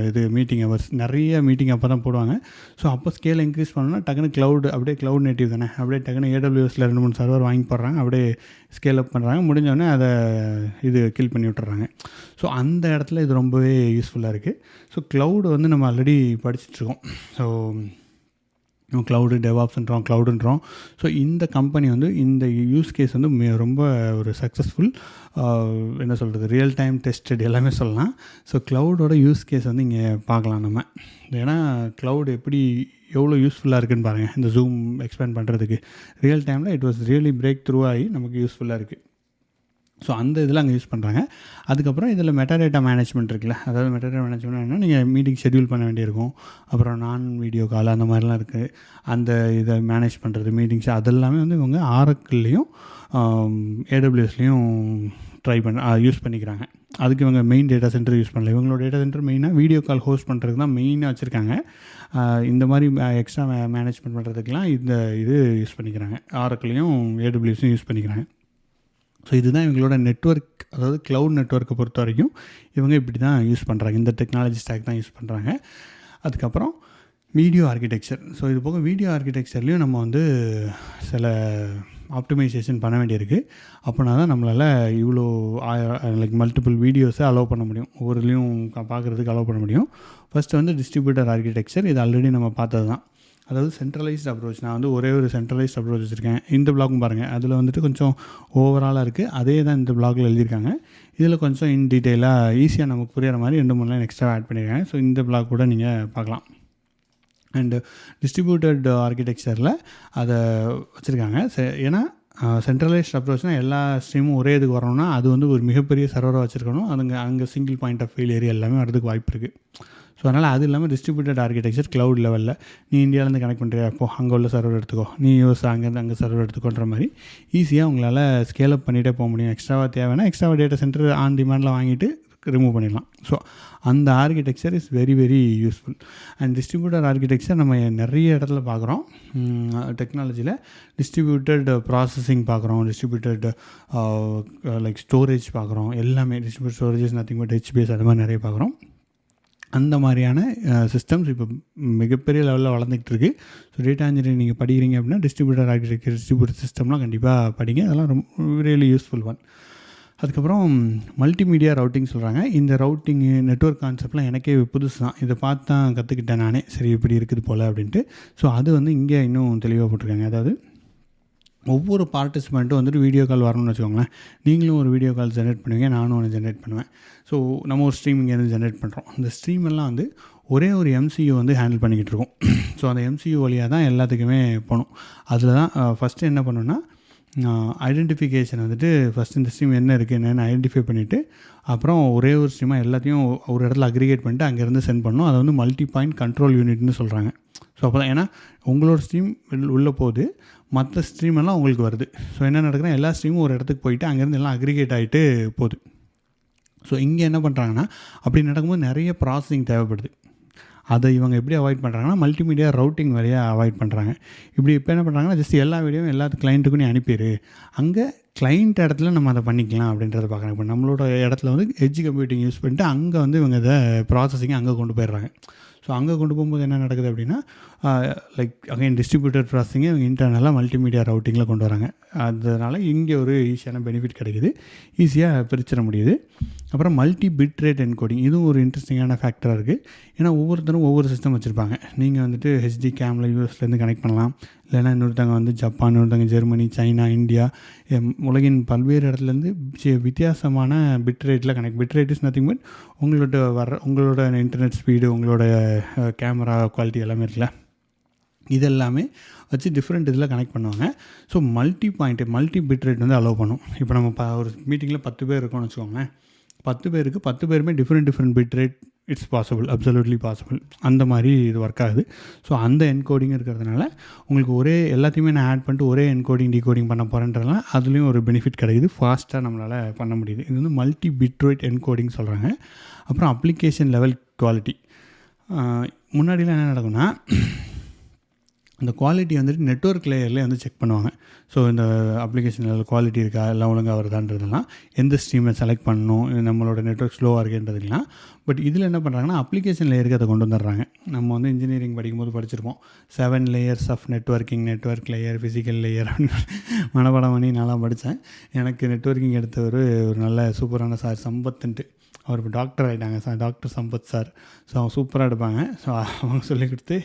இது மீட்டிங் ஹவர்ஸ், நிறைய மீட்டிங் அப்போ தான் போடுவாங்க. ஸோ அப்போ ஸ்கேல் இன்க்ரீஸ் பண்ணணும்னா டக்குன்னு அப்படியே க்ளவுட் நேட்டிவ் தானே, அப்படியே டக்குன்னு ஏடபிள்யூஎஸில் 2-3 சர்வர் வாங்கி போடுறாங்க, அப்படியே ஸ்கேல் அப் பண்ணுறாங்க, முடிஞ்சோடனே அதை கில் பண்ணி விட்டுறாங்க. ஸோ அந்த இடத்துல இது ரொம்பவே யூஸ்ஃபுல்லாக இருக்குது. ஸோ க்ளவுடு வந்து நம்ம ஆல்ரெடி படிச்சுட்ருக்கோம். ஸோ க்ளவுடு டெவாப்ஸ்ன்றோம், க்ளவுடுன்றோம். ஸோ இந்த கம்பெனி வந்து இந்த யூஸ் கேஸ் வந்து ரொம்ப ஒரு சக்ஸஸ்ஃபுல், என்ன சொல்கிறது, ரியல் டைம் டெஸ்டட் எல்லாமே சொல்லலாம். ஸோ க்ளவுடோட யூஸ் கேஸ் வந்து இங்கே பார்க்கலாம் நம்ம. ஏன்னா க்ளவுட் எவ்வளோ யூஸ்ஃபுல்லாக இருக்குதுன்னு பாருங்கள். இந்த ஜூம் எக்ஸ்பேண்ட் பண்ணுறதுக்கு ரியல் டைமில் it was really break through ஆகி நமக்கு யூஸ்ஃபுல்லாக இருக்குது. ஸோ அந்த இதில் அங்கே யூஸ் பண்ணுறாங்க. அதுக்கப்புறம் இதில் மெட்டாடேட்டா மேனேஜ்மெண்ட் இருக்குல்ல, அதாவது மெட்டாடேட்டா மேனேஜ்மெண்ட் என்ன, நீங்கள் மீட்டிங் ஷெட்யூல் பண்ண வேண்டியிருக்கும், அப்புறம் நான் வீடியோ கால் அந்த மாதிரிலாம் இருக்குது. அந்த இதை மேனேஜ் பண்ணுறது மீட்டிங்ஸ் அதெல்லாமே வந்து இவங்க ஆரக்கிள்லேயும் ஏடபிள்யூஎஸ்லேயும் யூஸ் பண்ணிக்கிறாங்க. அதுக்கு இவங்க மெயின் டேட்டா சென்டர் யூஸ் பண்ணல. இவங்களோட டேட்டா சென்டர் மெயினாக வீடியோ கால் ஹோஸ்ட் பண்ணுறதுக்கு தான் மெயினாக வச்சுருக்காங்க. இந்த மாதிரி எக்ஸ்ட்ரா மேனேஜ்மெண்ட் பண்ணுறதுக்கெலாம் இது யூஸ் பண்ணிக்கிறாங்க, ஆரக்கிளையும் ஏடபிள்யூஎஸும் யூஸ் பண்ணிக்கிறாங்க. ஸோ இதுதான் இவங்களோட நெட்வொர்க், அதாவது க்ளவுட் நெட்வொர்க்கை பொறுத்த வரைக்கும் இவங்க இப்படி தான் யூஸ் பண்ணுறாங்க, இந்த டெக்னாலஜி ஸ்டாக் தான் யூஸ் பண்ணுறாங்க. அதுக்கப்புறம் வீடியோ ஆர்கிடெக்சர். ஸோ இது போக வீடியோ ஆர்கிடெக்சர்லேயும் நம்ம வந்து சில ஆப்டிமைசேஷன் பண்ண வேண்டியிருக்கு. அப்படின்னா தான் நம்மளால் இவ்வளோ மல்டிபிள் வீடியோஸை அலோவ் பண்ண முடியும், ஒவ்வொருலையும் பார்க்குறதுக்கு அலோவ் பண்ண முடியும். ஃபஸ்ட்டு வந்து டிஸ்ட்ரிபியூட்டர் ஆர்கிடெக்சர், இது ஆல்ரெடி நம்ம பார்த்தது தான். அதாவது சென்ட்ரலைஸ்ட் அப்ரோச். நான் வந்து ஒரே ஒரு சென்ட்ரலைஸ்ட் அப்ரோச் வச்சுருக்கேன். இந்த பிளாக்கும் பாருங்கள், அதில் வந்துட்டு கொஞ்சம் ஓவராலாக இருக்குது, அதே தான் இந்த பிளாகில் எழுதியிருக்காங்க. இதில் கொஞ்சம் இன் டீட்டெயிலாக ஈஸியாக நமக்கு புரிகிற மாதிரி 2-3 லைன் எக்ஸ்ட்ரா ஆட் பண்ணியிருக்காங்க. ஸோ இந்த பிளாக் கூட நீங்கள் பார்க்கலாம். அண்டு டிஸ்ட்ரிபியூட்டட் ஆர்கிடெக்சரில் அதை வச்சுருக்காங்க. ஏன்னா சென்ட்ரலைஸ்ட் அப்ரோச்னால் எல்லா ஸ்ட்ரீமும் ஒரே இதுக்கு வரணும்னா அது வந்து ஒரு மிகப்பெரிய சர்வராக வச்சுருக்கணும். அங்கே சிங்கிள் பாயிண்ட் ஆஃப் ஃபெயிலியர் எல்லாமே வரதுக்கு வாய்ப்பு இருக்குது. ஸோ அதனால் அது இல்லாமல் டிஸ்ட்ரிபியூட்டட் ஆர்கிடெக்சர் க்ளவுட் லெவலில் நீ இந்தியாவிலேருந்து கனெக்ட் பண்ணுறியா, அப்போ அங்கே உள்ள சர்வர் எடுத்துக்கோ, நீ யூஎஸ் அங்கே சர்வர் எடுத்துக்கோன்ற மாதிரி ஈஸியாக உங்களால் ஸ்கேல் அப் பண்ணிகிட்டே போக முடியும். எக்ஸ்ட்ராவாக தேவைன்னா எக்ஸ்ட்ராவாக டேட்டா சென்டர் ஆன் டிமாண்டில் வாங்கிட்டு ரிமூவ் பண்ணிடலாம். ஸோ அந்த architecture is very very useful. And distributor architecture நம்ம நிறைய இடத்துல பார்க்குறோம் டெக்னாலஜியில். டிஸ்ட்ரிபியூட்டட் ப்ராசஸிங் பார்க்குறோம், டிஸ்ட்ரிபியூட்டட் ஸ்டோரேஜ் பார்க்குறோம், எல்லாமே distributed storages nothing but HBase அது மாதிரி நிறைய பார்க்குறோம். அந்த மாதிரியான சிஸ்டம்ஸ் இப்போ மிகப்பெரிய லெவலில் வளர்ந்துக்கிட்டு இருக்குது. ஸோ டேட்டா இன்ஜினியரிங் நீங்கள் படிக்கிறீங்க அப்படின்னா டிஸ்ட்ரிபியூட்டர் ஆர்கிடெக்சர், டிஸ்ட்ரிபியூட்டர் சிஸ்டம்லாம் கண்டிப்பாக படிங்க, அதெல்லாம் ரொம்ப ரியலி யூஸ்ஃபுல் ஒன். அதுக்கப்புறம் மல்டிமீடியா ரவுட்டிங் சொல்கிறாங்க. இந்த ரவுட்டிங்கு நெட்வொர்க் கான்செப்ட்லாம் எனக்கே புதுசு தான், இதை பார்த்து தான் கற்றுக்கிட்டேன் நானே, சரி இப்படி இருக்குது போல் அப்படின்ட்டு. ஸோ அது வந்து இங்கே இன்னும் தெளிவாக போட்டிருக்காங்க. அதாவது ஒவ்வொரு பார்ட்டிசிபெண்ட்டும் வந்துட்டு வீடியோ கால் வரணும்னு வச்சுக்கோங்களேன், நீங்களும் ஒரு வீடியோ கால் ஜென்ரேட் பண்ணுவீங்க, நானும் ஒன்று ஜென்ரேட் பண்ணுவேன். ஸோ நம்ம ஒரு ஸ்ட்ரீம் இங்கேருந்து ஜென்ரேட் பண்ணுறோம். இந்த ஸ்ட்ரீம் எல்லாம் வந்து ஒரே ஒரு MCU வந்து ஹேண்டில் பண்ணிக்கிட்டு இருக்கோம். ஸோ அந்த MCU வழியாக தான் எல்லாத்துக்குமே போகணும். அதில் தான் ஃபஸ்ட்டு என்ன பண்ணணுன்னா ஐடென்டிஃபிகேஷன் வந்துட்டு ஃபஸ்ட்டு இந்த ஸ்ட்ரீம் என்ன இருக்குது என்னென்னு ஐடென்டிஃபை பண்ணிவிட்டு அப்புறம் ஒரே ஒரு ஸ்ட்ரீமாக எல்லாத்தையும் ஒரு இடத்துல அக்ரிகேட் பண்ணிட்டு அங்கேருந்து சென்ட் பண்ணணும். அதை வந்து மல்டி பாயிண்ட் கண்ட்ரோல் யூனிட்னு சொல்கிறாங்க. ஸோ அப்போ தான், ஏன்னா உங்களோட ஸ்ட்ரீம் உள்ளே போகுது, மற்ற ஸ்ட்ரீம் எல்லாம் உங்களுக்கு வருது. ஸோ என்ன நடக்குதுன்னா எல்லா ஸ்ட்ரீமும் ஒரு இடத்துக்கு போயிட்டு அங்கேருந்து எல்லாம் அக்ரிகேட் ஆகிட்டு போகுது. ஸோ இங்கே என்ன பண்ணுறாங்கன்னா அப்படி நடக்கும்போது நிறைய ப்ராசஸிங் தேவைப்படுது. அதை இவங்க எப்படி அவாய்ட் பண்ணுறாங்கன்னா மல்டிமீடியா ரவுட்டிங் வழியாக அவாய்ட் பண்ணுறாங்க. இப்படி இப்போ என்ன பண்ணுறாங்கன்னா ஜஸ்ட் எல்லா வீடியோவும் எல்லாத்து கிளைண்ட்டுக்கும் நீ அனுப்பிடு, அங்கே கிளைண்ட் இடத்துல நம்ம அதை பண்ணிக்கலாம் அப்படின்றத பார்க்குறாங்க. இப்போ நம்மளோட இடத்துல வந்து எட்ஜ் கம்ப்யூட்டிங் யூஸ் பண்ணிட்டு அங்கே வந்து இவங்க இதை ப்ராசஸிங்கை அங்கே கொண்டு போயிடுறாங்க. ஸோ அங்கே கொண்டு போகும்போது என்ன நடக்குது அப்படின்னா லைக் அகைன் டிஸ்ட்ரிபியூட்டட் ப்ராசஸிங்கை இவங்க இன்டர்னலாக மல்டிமீடியா ரவுட்டிங்கில் கொண்டு வராங்க. அதனால் இங்கே ஒரு ஈஸியான பெனிஃபிட் கிடைக்குது, ஈஸியாக பிரிச்சிட முடியுது. அப்புறம் மல்டி பிட் ரேட் என்கோடிங், இதுவும் ஒரு இன்ட்ரெஸ்டிங்கான ஃபேக்டராக இருக்குது. ஏன்னா ஒவ்வொருத்தரும் ஒவ்வொரு சிஸ்டம் வச்சுருப்பாங்க. நீங்கள் வந்துட்டு ஹெச்டி கேமில் யூஎஸ்லேருந்து கனெக்ட் பண்ணலாம், இல்லைனா இன்னொருத்தவங்க வந்து ஜப்பான், இன்னொருத்தவங்க ஜெர்மனி, சைனா, இந்தியா, உலகின் பல்வேறு இடத்துலேருந்து வித்தியாசமான பிட் ரேட்டில் connect. Bit rate is nothing but உங்களோட இன்டர்நெட் ஸ்பீடு, உங்களோட கேமரா குவாலிட்டி எல்லாமே இருக்குல்ல, இதெல்லாமே வச்சு டிஃப்ரெண்ட் இதில் கனெக்ட் பண்ணுவாங்க. ஸோ மல்டி பிட் ரேட் வந்து அலோவ் பண்ணும். இப்போ நம்ம ஒரு மீட்டிங்கில் 10 பேர் இருக்கோம்னு வச்சுக்கோங்களேன், 10 பேருக்கு 10 பேருமே different bit rate it's possible, absolutely possible. அந்த மாதிரி இது ஒர்க் ஆகுது. ஸோ அந்த என்கோடிங் இருக்கிறதுனால உங்களுக்கு எல்லாத்தையுமே நான் ஆட் பண்ணிட்டு ஒரே என்கோடிங் டிகோடிங் பண்ண போகிறேன்றதுனால அதுலேயும் ஒரு பெனிஃபிட் கிடைக்குது, ஃபாஸ்ட்டாக நம்மளால் பண்ண முடியுது. இது வந்து மல்டி பிட் ரேட் என்கோடிங் சொல்கிறாங்க. அப்புறம் அப்ளிகேஷன் லெவல் குவாலிட்டி. முன்னாடிலாம் என்ன நடக்கும்னா, அந்த குவாலிட்டி வந்துட்டு நெட்வொர்க் லேயர்லேயே வந்து செக் பண்ணுவாங்க. ஸோ இந்த அப்ளிகேஷன் லெவல் குவாலிட்டி இருக்கா, எல்லாம் ஒழுங்காக வருதான்றதுலாம், எந்த ஸ்ட்ரீமை செலக்ட் பண்ணணும், நம்மளோட நெட்வொர்க் ஸ்லோவாக இருக்குன்றதுலாம். பட் இதில் என்ன பண்ணுறாங்கன்னா, அப்ளிகேஷன் லேயருக்கு அதை கொண்டு வந்துடுறாங்க. நம்ம வந்து இன்ஜினியரிங் படிக்கும்போது படிச்சிருப்போம், 7 layers of network layer, physical layer மனப்பாடம் பண்ணி நல்லா படித்தேன். எனக்கு நெட்வொர்க்கிங் எடுத்த ஒரு நல்ல சூப்பரான சார் சம்பத்துன்ட்டு, அவர் இப்போ டாக்டர் ஆகிட்டாங்க sir, doctor Sampath sir. So அவங்க சூப்பராக எடுப்பாங்க. ஸோ அவங்க சொல்லிக் கொடுத்து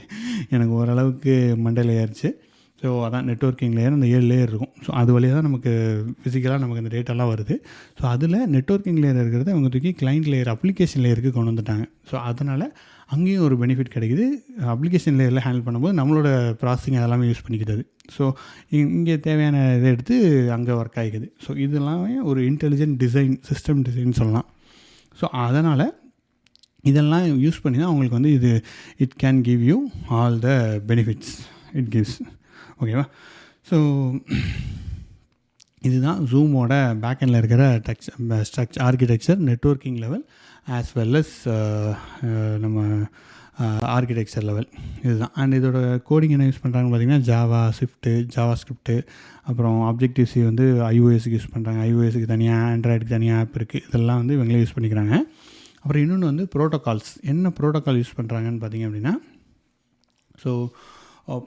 எனக்கு ஓரளவுக்கு மண்டையில் ஏறிச்சு. ஸோ அதான் நெட்வொர்க்கிங் லேயர், அந்த 7 லேயர் இருக்கும். ஸோ அது வழியாக தான் நமக்கு ஃபிசிக்கலாக நமக்கு அந்த டேட்டாலாம் வருது. ஸோ அதில் நெட்வொர்க்கிங் லேயர் இருக்கிறத அவங்க தூக்கி கிளைண்ட் லேயர், அப்ளிகேஷன் லேயருக்கு கொண்டு வந்துட்டாங்க. ஸோ அதனால் அங்கேயும் ஒரு பெனிஃபிட் கிடைக்குது. அப்ளிகேஷன் லேயரில் ஹேண்டில் பண்ணும்போது நம்மளோட ப்ராசஸிங் அதெல்லாமே யூஸ் பண்ணிக்கிறது. ஸோ இங்கே தேவையான இதை எடுத்து அங்கே ஒர்க் ஆகிக்குது. ஸோ இதெல்லாமே ஒரு இன்டெலிஜென்ட் டிசைன், சிஸ்டம் டிசைன் சொல்லலாம். ஸோ அதனால் இதெல்லாம் யூஸ் பண்ணி தான் அவங்களுக்கு வந்து it can give you all the benefits it gives. ஓகேவா? ஸோ இதுதான் ஜூமோட பேக்கெண்டில் இருக்கிற architecture, networking level as well as நம்ம ஆர்கிடெக்சர் லெவல். இதுதான். அண்ட் இதோட கோடிங் என்ன யூஸ் பண்ணுறாங்கன்னு பார்த்தீங்கன்னா, ஜாவா ஸ்கிரிப்ட்டு, அப்புறம் ஆப்ஜெக்டிவ்-சி வந்து iOS-க்கு யூஸ் பண்ணுறாங்க. iOS-க்கு தனியாக, ஆண்ட்ராய்டுக்கு தனியாக ஆப் இருக்குது. இதெல்லாம் வந்து இவங்களே யூஸ் பண்ணிக்கிறாங்க. அப்புறம் இன்னொன்று வந்து ப்ரோட்டோகால்ஸ். என்ன ப்ரோட்டோகால் யூஸ் பண்ணுறாங்கன்னு பார்த்தீங்க அப்படின்னா, ஸோ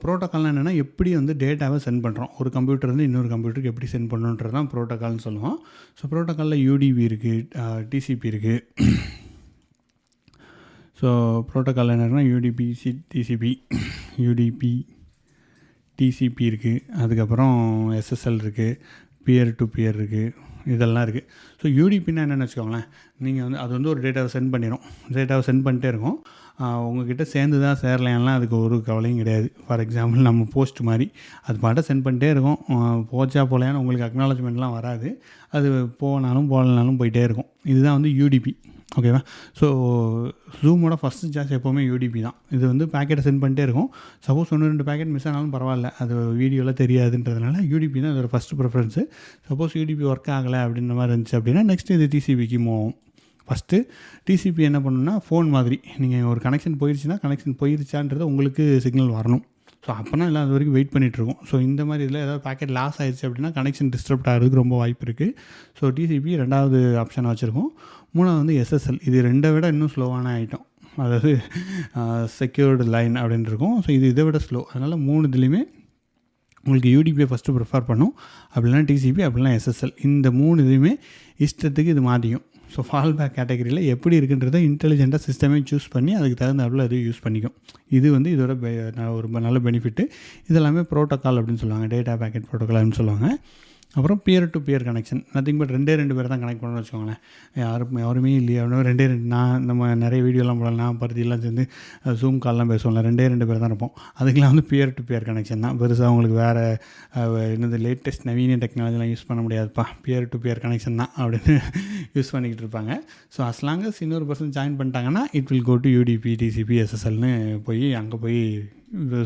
ப்ரோட்டோக்கால்னால் என்னென்னா, எப்படி வந்து டேட்டாவை சென்ட் பண்ணுறோம், ஒரு கம்ப்யூட்டர்லேருந்து இன்னொரு கம்ப்யூட்டருக்கு எப்படி சென்ட் பண்ணணுன்றது தான் ப்ரோட்டோக்கால்னு சொல்லுவோம். ஸோ ப்ரோட்டோக்காலில் யூடிபி இருக்குது, டிசிபி இருக்குது. ஸோ ப்ரோட்டோக்கால் என்னென்னா டிசிபி இருக்குது, அதுக்கப்புறம் எஸ்எஸ்எல் இருக்குது, பியர் டு பியர் இருக்குது, இதெல்லாம் இருக்குது. ஸோ யூடிபின்னா என்னென்னு வச்சுக்கோங்களேன், நீங்கள் வந்து அது வந்து ஒரு டேட்டாவை சென்ட் பண்ணிடும், டேட்டாவை சென்ட் பண்ணிட்டே இருக்கும். உங்கள்கிட்ட சேர்ந்து தான் சேரலையான்லாம் அதுக்கு ஒரு கவலையும் கிடையாது. ஃபார் எக்ஸாம்பிள் நம்ம போஸ்ட் மாதிரி அது பாட்டை சென்ட் பண்ணிட்டே இருக்கும். போச்சா போலையான்னு உங்களுக்கு அக்னாலஜ்மெண்ட்லாம் வராது, அது போகலனாலும் போயிட்டே இருக்கும். இதுதான் வந்து யூடிபி. ஓகேவா? ஸோ ஜூமோட ஃபஸ்ட்டு சார்ஜ் எப்போவுமே யூடிபி தான். இது வந்து பேக்கெட்டை சென்ட் பண்ணிட்டே இருக்கும். சப்போஸ் 1-2 பேக்கெட் மிஸ் ஆனாலும் பரவாயில்ல, அது வீடியோவில் தெரியாதுன்றதுனால யூடிபி தான் அதோட first preference. Suppose UDP work ஆகலை அப்படின்ற மாதிரி இருந்துச்சு அப்படின்னா நெக்ஸ்ட்டு இது டிசிபிக்கு மூவ் ஆகும். ஃபஸ்ட்டு டிசிபி என்ன பண்ணணும்னா, ஃபோன் மாதிரி நீங்கள் ஒரு கனெக்ஷன் போயிருச்சான்றது உங்களுக்கு சிக்னல் வரணும். ஸோ அப்போனா எல்லாம் அது வரைக்கும் வெயிட் பண்ணிகிட்ருக்கோம். ஸோ இந்த மாதிரி இதில் ஏதாவது பேக்கெட் லாஸ் ஆகிடுச்சு அப்படின்னா கனெக்ஷன் டிஸ்டர்ப்ட் ஆகிறதுக்கு ரொம்ப வாய்ப்பு இருக்குது. ஸோ டிசிபி 2வது ஆப்ஷனாக வச்சுருக்கோம். 3வது வந்து எஸ்எஸ்எல். இது 2 விட இன்னும் ஸ்லோவான ஐட்டம், அதாவது செக்யூர்டு லைன் அப்படின்னு இருக்கும். ஸோ இது இதை விட ஸ்லோ. அதனால் 3 இதுலேயுமே உங்களுக்கு யூடிபியை ஃபஸ்ட்டு ப்ரிஃபர் பண்ணும், அப்படின்னா டிசிபி, அப்படின்னா எஸ்எஸ்எல். இந்த 3 இதுவுமே இஷ்டத்துக்கு இது மாற்றிக்கும். ஸோ ஃபால் பேக் கேட்டகரியில் எப்படி இருக்குன்றதை இன்டெலிஜென்ட்டாக சிஸ்டமே சூஸ் பண்ணி அதுக்கு தகுந்தாப்புல அது யூஸ் பண்ணிக்கும். இது வந்து இதோட ஒரு நல்ல பெனிஃபிட்டு. இதெல்லாமே ப்ரோட்டோக்கால் அப்படின்னு சொல்லுவாங்க, டேட்டா பேக்கெட் ப்ரோட்டோக்கால் அப்படின்னு சொல்லுவாங்க. அப்புறம் peer to peer connection, nothing but 2 பேர் தான் கனெக்ட் பண்ணணும்னு வச்சுக்கோங்களேன். யாருமே இல்லையா அப்படின்னா 2 நம்ம நிறைய வீடியோலாம் போடலாம், நான் பருத்திலாம் சேர்ந்து ஜூம் கால்லாம் பேசுவோம்ல, 2 பேர் தான் இருப்போம். அதுக்கெலாம் வந்து பியர் டு பியர் கனெக்ஷன் தான். பெருசாக அவங்களுக்கு வேறு என்னது லேட்டஸ்ட் நவீன டெக்னாலஜிலாம் யூஸ் பண்ண முடியாதுப்பா, பியர் டு பியர் கனெக்ஷன் தான் அப்படின்னு யூஸ் பண்ணிக்கிட்டு இருப்பாங்க. ஸோ அஸ்லாங்கஸ் இன்னொரு பர்சன் ஜாயின் பண்ணிட்டாங்கன்னா it will go to UDP, TCP, எஸ்எஸ்எல்னு அங்கே போய்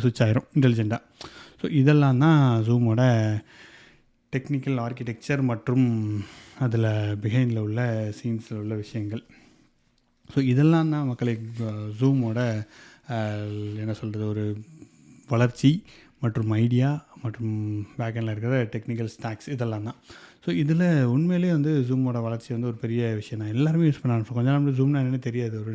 சுவிட்ச் ஆயிரும் இன்டெலிஜென்ட்டாக. ஸோ இதெல்லாம் தான் ஜூமோட டெக்னிக்கல் ஆர்கிடெக்சர் மற்றும் அதில் பிஹைண்டில் உள்ள சீன்ஸில் உள்ள விஷயங்கள். ஸோ இதெல்லாம் தான் மக்களை ஜூமோட என்ன சொல்கிறது, ஒரு வளர்ச்சி மற்றும் ஐடியா மற்றும் பேக்கெண்டில் இருக்கிற டெக்னிக்கல் ஸ்டாக்ஸ் இதெல்லாம் தான். ஸோ இதில் உண்மையிலேயே வந்து ஜூமோட வளர்ச்சி வந்து ஒரு பெரிய விஷயம் தான். எல்லாருமே யூஸ் பண்ண ஆரம்பிச்சோம். கொஞ்ச நாள் ஜூம்னா என்னென்னு தெரியாது. ஒரு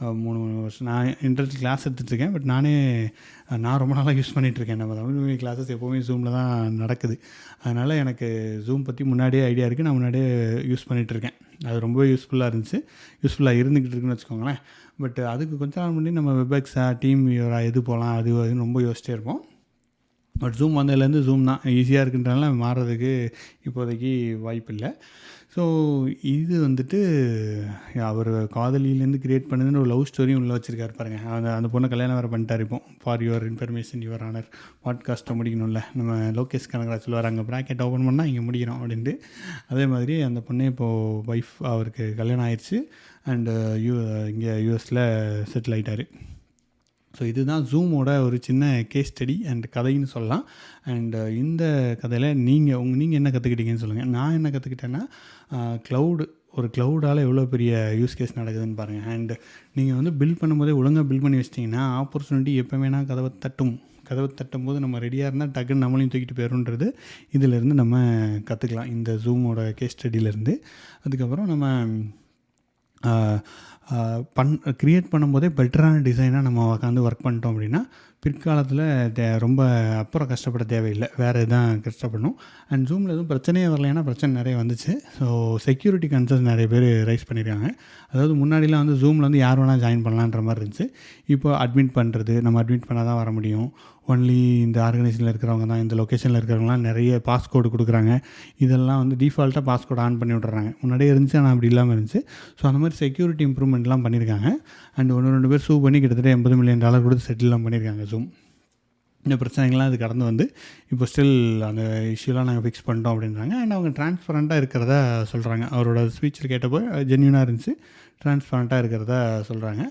2-3 வருஷம் நான் இன்டர்நெட் கிளாஸ் எடுத்துகிட்ருக்கேன். பட் நான் ரொம்ப நாளாக யூஸ் பண்ணிகிட்ருக்கேன். நம்ம தமிழ் கிளாஸஸ் எப்போவுமே ஜூமில் தான் நடக்குது. அதனால் எனக்கு ஜூம் பற்றி முன்னாடியே ஐடியா இருக்குது. நான் முன்னாடியே யூஸ் பண்ணிகிட்ருக்கேன். அது ரொம்ப யூஸ்ஃபுல்லாக இருந்துச்சு. யூஸ்ஃபுல்லாக இருந்துக்கிட்டு இருக்குன்னு வச்சுக்கோங்களேன். பட் அதுக்கு கொஞ்ச நாள் முன்னாடி நம்ம வெப்எக்ஸா டீம் வியூவரா எது போகலாம் அதுன்னு ரொம்ப யோசிச்சிட்டே இருப்போம். பட் ஜூம் வந்ததுலேருந்து ஜூம் தான் ஈஸியாக இருக்குன்றனால மாறுறதுக்கு இப்போதைக்கு வாய்ப்பு இல்லை. ஸோ இது வந்துட்டு அவர் காதலியிலேருந்து க்ரியேட் பண்ணுதுன்னு ஒரு லவ் ஸ்டோரியும் உள்ளே வச்சுருக்காரு பாருங்கள். அந்த பொண்ணை கல்யாணம் வேறு பண்ணிட்டார். இப்போ for your information your honour பாட்காஸ்ட்டை முடிக்கணும்ல, நம்ம லோகேஷ் கனகராஜ் சொல்லுவார், அங்கே ப்ராக்கெட் ஓப்பன் பண்ணால் இங்கே முடிக்கிறோம் அப்படின்ட்டு. அதே மாதிரி அந்த பொண்ணே இப்போது ஒய்ஃப் அவருக்கு கல்யாணம் ஆயிடுச்சு. அண்டு இங்கே யூஎஸில் செட்டில் ஆகிட்டார். ஸோ இதுதான் ஜூமோட ஒரு சின்ன கேஸ் ஸ்டடி அண்ட் கதைன்னு சொல்லலாம். அண்டு இந்த கதையில் நீங்கள் என்ன கற்றுக்கிட்டீங்கன்னு சொல்லுங்கள். நான் என்ன கற்றுக்கிட்டேன்னா, ஒரு க்ளவுடால் எவ்வளோ பெரிய யூஸ் கேஸ் நடக்குதுன்னு பாருங்கள். அண்டு நீங்கள் வந்து பில்ட் பண்ணும்போதே ஒழுங்காக பில்ட் பண்ணி வச்சிட்டிங்கன்னா ஆப்பர்ச்சுனிட்டி எப்போ வேணால் கதவை தட்டும்போது நம்ம ரெடியாக இருந்தால் டக்குன்னு நம்மளையும் தூக்கிட்டு போயிடும்ன்றது இதிலேருந்து நம்ம கற்றுக்கலாம், இந்த ஜூமோட கேஸ் ஸ்டடியிலேருந்து. அதுக்கப்புறம் நம்ம க்ரியேட் பண்ணும்போதே பெட்டரான டிசைனாக நம்ம உட்காந்து ஒர்க் பண்ணிட்டோம் அப்படின்னா பிற்காலத்தில் ரொம்ப அப்புறம் கஷ்டப்பட தேவையில்லை, வேறு எதுவும் கஷ்டப்படணும். அண்ட் ஜூமில் எதுவும் பிரச்சனையே வரலைன்னா பிரச்சனை நிறைய வந்துச்சு. ஸோ செக்யூரிட்டி கன்சர்ன்ஸ் நிறைய பேர் ரைஸ் பண்ணியிருக்காங்க. அதாவது முன்னாடிலாம் வந்து ஜூமில் வந்து யார் வேணால் ஜாயின் பண்ணலான்ற மாதிரி இருந்துச்சு. இப்போ அட்மிட் பண்ணுறது, நம்ம அட்மிட் பண்ணால் தான் வர முடியும். ஒன்லி இந்த ஆர்கனைசேஷனில் இருக்கிறவங்க தான், இந்த லொக்கேஷனில் இருக்கிறவங்களாம் நிறைய பாஸ்கோடு கொடுக்குறாங்க. இதெல்லாம் வந்து டிஃபால்ட்டாக பாஸ்கோடு ஆன் பண்ணி விட்றாங்க. முன்னாடியே இருந்துச்சு, ஆனால் அப்படி இல்லாமல் இருந்துச்சு. ஸோ அந்த மாதிரி செக்யூரிட்டி இம்ப்ரூவ்மெண்ட்லாம் பண்ணியிருக்காங்க. அண்ட் 1-2 பேர் சூ பண்ணி கிட்டத்தட்ட $80 மில்லியன் கொடுத்து செட்டில்லாம் பண்ணியிருக்காங்க ஜூம். இந்த பிரச்சனைகள்லாம் இது கடந்து வந்து இப்போ ஸ்டில் அந்த இஷ்யூலாம் நாங்கள் ஃபிக்ஸ் பண்ணிட்டோம் அப்படின்றாங்க. அண்ட் அவங்க டிரான்ஸ்பரண்ட்டாக இருக்கிறதா சொல்கிறாங்க. அவரோட ஸ்பீச்சில் கேட்டப்போ ஜென்யூனாக இருந்துச்சு, டிரான்ஸ்பரண்ட்டாக இருக்கிறதா சொல்கிறாங்க.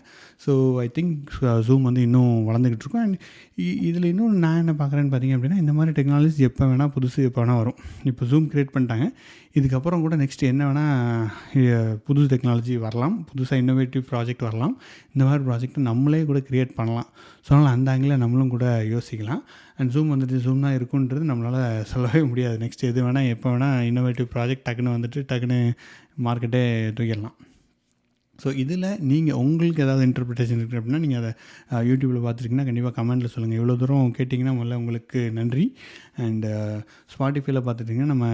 ஸோ ஐ திங்க் ஜூம் வந்து இன்னும் வளர்ந்துக்கிட்டு இருக்கும். அண்ட் இதில் இன்னும் நான் என்ன பார்க்குறேன்னு பார்த்தீங்க அப்படின்னா, இந்த மாதிரி டெக்னாலஜி எப்போ வேணால் எப்போ வேணால் வரும். இப்போ ஜூம் க்ரியேட் பண்ணிட்டாங்க, இதுக்கப்புறம் கூட நெக்ஸ்ட் என்ன வேணால் புது டெக்னாலஜி வரலாம், புதுசாக இன்னோவேட்டிவ் ப்ராஜெக்ட் வரலாம். இந்த மாதிரி ப்ராஜெக்ட் நம்மளே கூட க்ரியேட் பண்ணலாம். ஸோ அதனால் அந்த ஆங்கிளில் நம்மளும் கூட யோசிக்கலாம். அண்ட் ஜூம் வந்துட்டு ஜூம் தான் இருக்குன்றது நம்மளால் சொல்லவே முடியாது. நெக்ஸ்ட் எது வேணால் எப்போ வேணால் இன்னோவேட்டிவ் ப்ராஜெக்ட் டக்குன்னு மார்க்கெட்டே தூக்கிடலாம். ஸோ இதில் நீங்கள் உங்களுக்கு ஏதாவது இன்டர்பிரிட்டேஷன் இருக்குது அப்படின்னா நீங்கள் அதை யூடியூப்பில் பார்த்துருக்கீங்கன்னா கண்டிப்பாக கமெண்ட்டில் சொல்லுங்கள். இவ்வளோ தூரம் கேட்டிங்கன்னா முதல்ல உங்களுக்கு நன்றி. அண்டு ஸ்பாட்டிஃபைல பார்த்துட்டிங்கன்னா நம்ம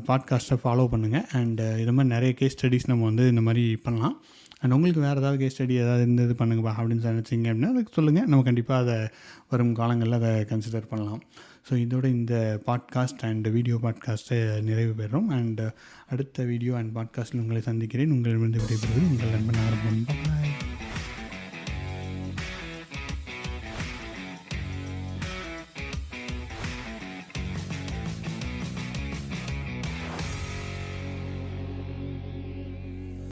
பாட்காஸ்ட்டை ஃபாலோ பண்ணுங்கள். அண்டு இது மாதிரி நிறைய கேஸ் ஸ்டடீஸ் நம்ம வந்து இந்த மாதிரி பண்ணலாம். அண்ட் உங்களுக்கு வேறு ஏதாவது கேஸ் ஸ்டடி ஏதாவது இருந்தது பண்ணுங்கப்பா அப்படின்னு நினச்சிங்க அப்படின்னா அதுக்கு சொல்லுங்கள். நம்ம கண்டிப்பாக அதை வரும் காலங்களில் அதை கன்சிடர் பண்ணலாம். ஸோ இதோட இந்த பாட்காஸ்ட் அண்ட் வீடியோ பாட்காஸ்ட்டை நிறைவு பெறுறோம். அண்ட் அடுத்த வீடியோ அண்ட் பாட்காஸ்ட்டில் உங்களை சந்திக்கிறேன். உங்களிடமிருந்து விடைபெறுவது உங்கள் நண்பன் ஆரம்பம். பாய்.